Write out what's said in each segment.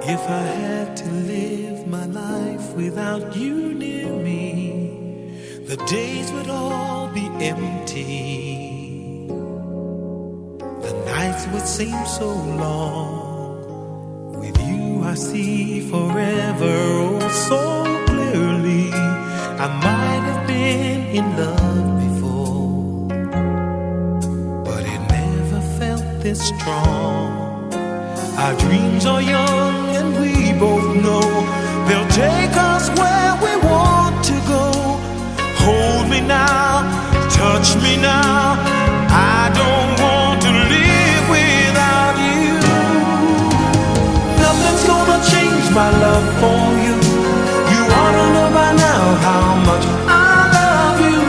If I had to live my life without you near me, the days would all be empty. The nights would seem so long. With you I see forever oh so clearly. I might have been in love before, but it never felt this strong. Our dreams are young and we both know they'll take us where we want to go. Hold me now, touch me now. I don't want to live without you. Nothing's gonna change my love for you. You ought to know by now how much I love you.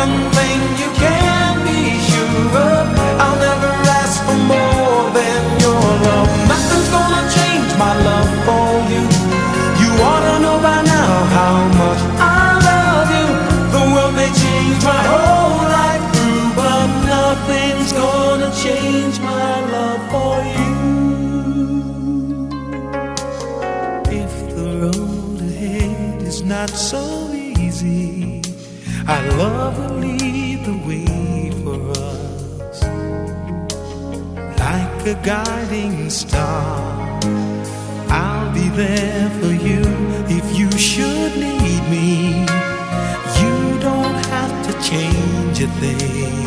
One thing you can be sure of, I'll never ask for more than your love. Nothing's gonna change my love for you. You ought to know by now how much I love you. The world may change my whole life through, but nothing's gonna change my love for you. If the road ahead is not so easy, our love will lead the way for us. Like a guiding star, I'll be there for you if you should need me. You don't have to change a thing.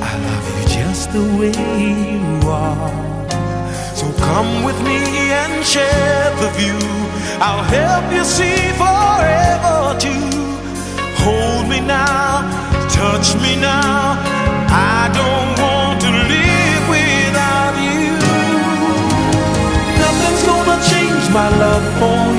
I love you just the way you are. So come with me and share the view. I'll help you see forever too. Hold me now, touch me now. I don't want to live without you. Nothing's gonna change my love for you.